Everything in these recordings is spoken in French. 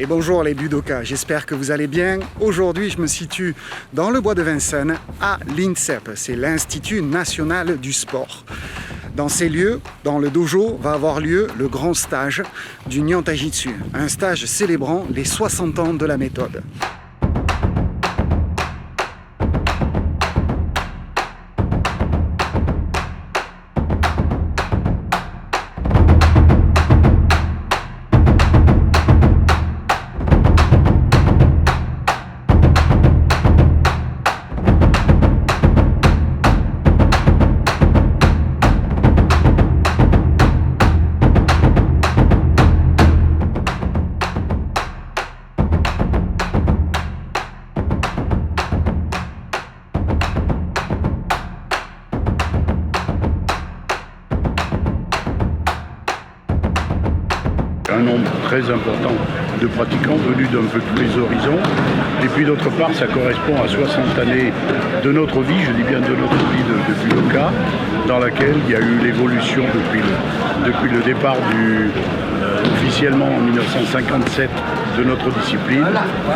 Et bonjour les budokas, j'espère que vous allez bien. Aujourd'hui, je me situe dans le bois de Vincennes à l'INSEP, c'est l'Institut National du Sport. Dans ces lieux, dans le dojo, va avoir lieu le grand stage du Nihon Taijitsu, un stage célébrant les 60 ans de la méthode. Un nombre très important de pratiquants venus d'un peu tous les horizons. Et puis d'autre part, ça correspond à 60 années de notre vie, je dis bien de notre vie de budoka, dans laquelle il y a eu l'évolution depuis le départ officiellement en 1957 de notre discipline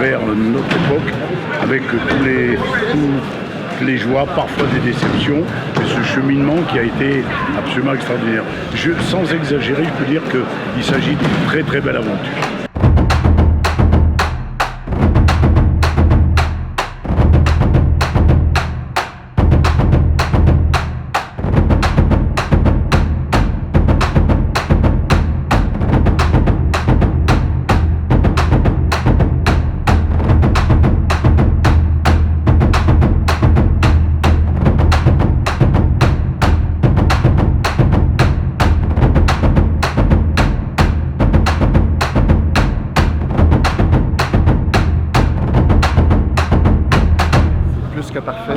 vers notre époque, avec tous les joies, parfois des déceptions, et ce cheminement qui a été absolument extraordinaire. Sans exagérer, je peux dire qu'il s'agit d'une très très belle aventure. Que parfait.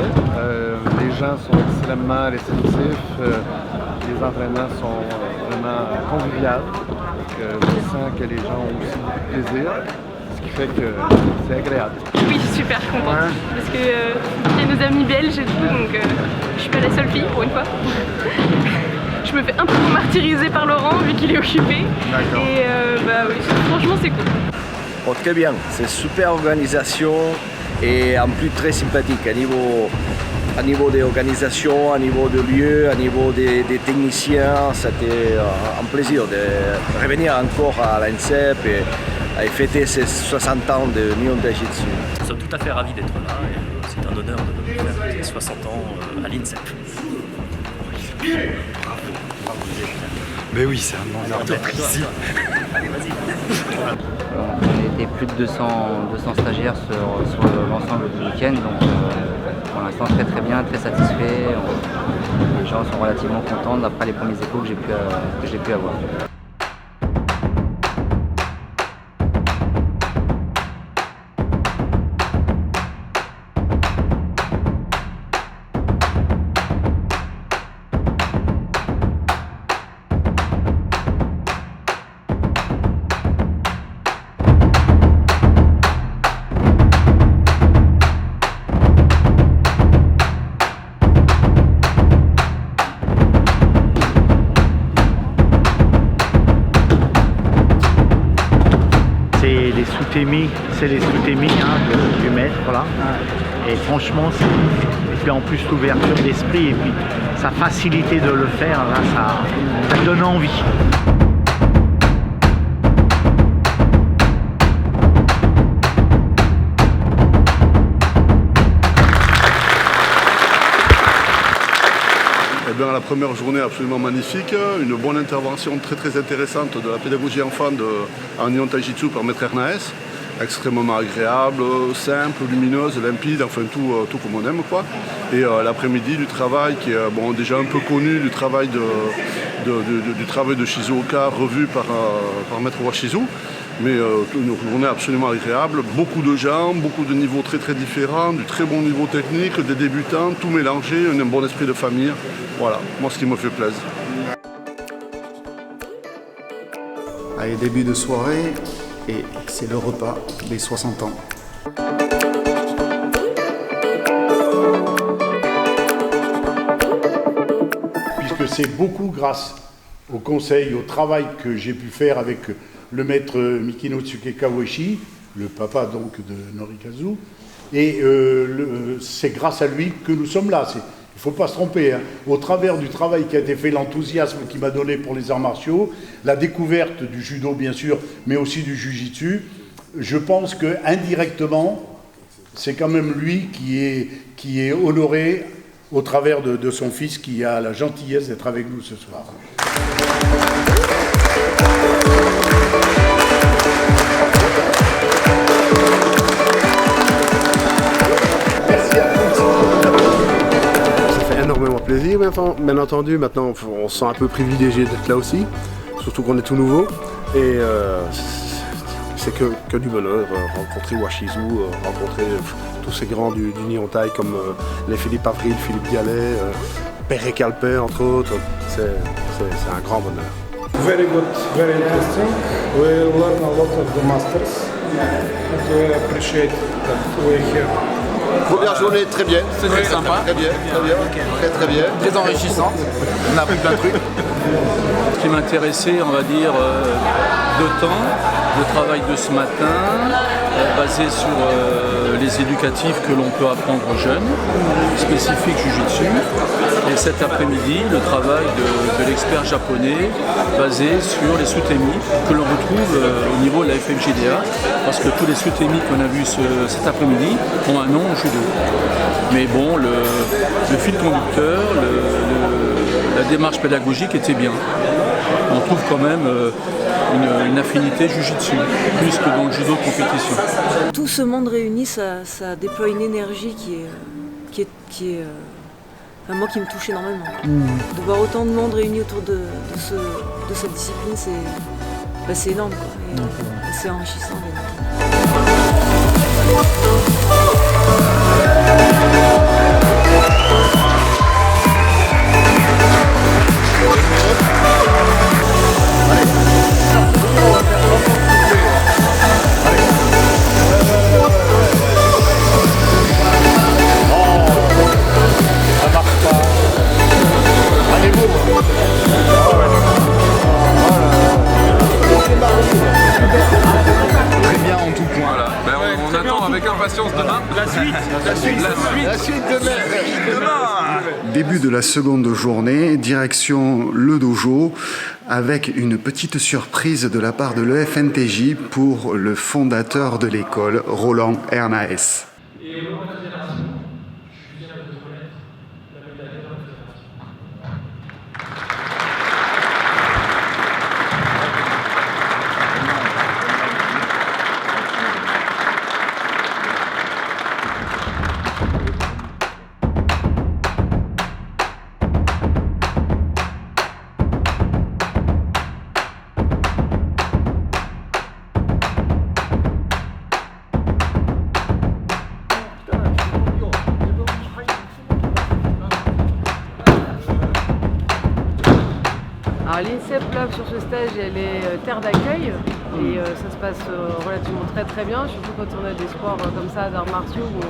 Les gens sont extrêmement réceptifs. Les entraînements sont vraiment conviviaux. Je sens que les gens ont aussi du plaisir, ce qui fait que c'est agréable. Oui, je suis super contente parce que j'ai nos amis belges et tout, donc je suis pas la seule fille pour une fois. Je me fais un peu martyriser par Laurent vu qu'il est occupé. Et bah oui, franchement c'est cool. Oh, très bien, c'est super organisation. Et en plus très sympathique à niveau des organisations, à niveau de lieux, à niveau des techniciens. C'était un plaisir de revenir encore à l'INSEP et fêter ces 60 ans de Nihon Taijitsu. Nous sommes tout à fait ravis d'être là et c'est un honneur de faire 60 ans à l'INSEP. Bravo. Mais oui, c'est un honneur d'être ici. Allez, vas-y. On était plus de 200 stagiaires sur l'ensemble du week-end, donc pour l'instant très bien, très satisfait. Les gens sont relativement contents d'après les premiers échos que j'ai pu avoir. C'est les sous-témis du maître là. Et franchement, et puis en plus l'ouverture d'esprit et puis sa facilité de le faire, là, ça donne envie. Eh bien, la première journée absolument magnifique, une bonne intervention très intéressante de la pédagogie enfant en Nihon Taijitsu par Maître Hernaes. Extrêmement agréable, simple, lumineuse, limpide, enfin tout comme on aime quoi. Et l'après-midi du travail qui est déjà un peu connu, du travail de Shizuoka revu par Maître Washizu. Mais une journée absolument agréable, beaucoup de gens, beaucoup de niveaux très différents, du très bon niveau technique, des débutants, tout mélangé, un bon esprit de famille. Voilà, moi ce qui me fait plaisir. Allez, début de soirée, et c'est le repas des 60 ans. Puisque c'est beaucoup grâce au conseil, au travail que j'ai pu faire avec le maître Mikinotsuke Kawashi, le papa donc de Norikazu. Et c'est grâce à lui que nous sommes là. Il ne faut pas se tromper. Hein. Au travers du travail qui a été fait, l'enthousiasme qu'il m'a donné pour les arts martiaux, la découverte du judo bien sûr, mais aussi du jujitsu, je pense qu'indirectement, c'est quand même lui qui est honoré au travers de son fils qui a la gentillesse d'être avec nous ce soir. Merci à tous. Ça fait énormément plaisir, bien entendu. Maintenant, on se sent un peu privilégié d'être là aussi, surtout qu'on est tout nouveau. Et c'est que du bonheur, rencontrer Washizu, rencontrer tous ces grands du Nihontai comme les Philippe Avril, Philippe Gallet, Perret Calpet entre autres. C'est un grand bonheur. Very good, very interesting. We learn a lot of the masters and we appreciate that we're here. Première journée, très bien. C'est très sympa. Très bien, très bien. Très enrichissante. On a appris plein de trucs. Ce qui m'intéressait, on va dire, de temps, le travail de ce matin, basé sur les éducatifs que l'on peut apprendre aux jeunes, spécifiques Jiu-Jitsu. Et cet après-midi, le travail de l'expert japonais, basé sur les sutemi que l'on retrouve au niveau de la FMJDA, parce que tous les sutemi qu'on a vus cet après-midi ont un nom en judo. Mais bon, le fil conducteur, la démarche pédagogique était bien. On trouve quand même une affinité jujitsu, plus que dans le judo de compétition. Tout ce monde réuni, ça déploie une énergie qui est moi qui me touche énormément. De voir autant de monde réuni autour de cette discipline, c'est énorme, quoi. Et c'est enrichissant. Très bien en tout point. Voilà. On attend avec impatience demain. La suite demain. Début de la seconde journée, direction le dojo, avec une petite surprise de la part de l'EFNTJ pour le fondateur de l'école, Roland Hernaes. L'INSEP Love sur ce stage, elle est terre d'accueil et ça se passe relativement très bien, surtout quand on a des sports comme ça, d'arts martiaux, où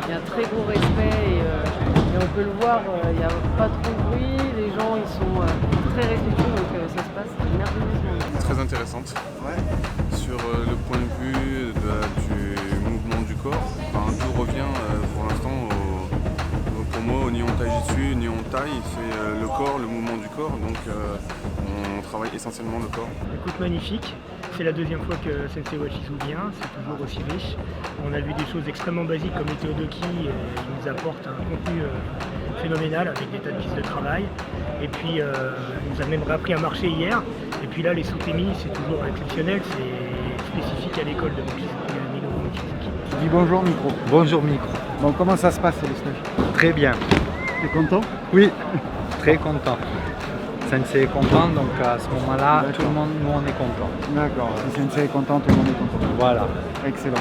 il y a un très gros respect et on peut le voir, il n'y a pas trop de bruit, les gens ils sont très respectueux, donc ça se passe merveilleusement. Très intéressante, sur le point de vue du mouvement du corps. Tout revient pour l'instant pour moi au Nihontai Jitsu, Nihontai, c'est le corps, le mouvement du corps, donc on travaille essentiellement le corps. Écoute, magnifique, c'est la deuxième fois que Sensei Washizu vient, c'est toujours aussi riche. On a vu des choses extrêmement basiques comme les Teodoki, il nous apporte un contenu phénoménal avec des tas de pistes de travail. Et puis il nous a même appris à marcher hier. Et puis là les Sutemi, c'est toujours exceptionnel, c'est spécifique à l'école de Minoru Mochizuki. Tu dis bonjour micro. Bonjour micro. Bon, comment ça se passe le stage? Très bien. T'es content? Oui, très content. Sensei est content, donc à ce moment-là, tout le monde, nous on est content. D'accord, si Sensei est content, tout le monde est content. Voilà. Excellent.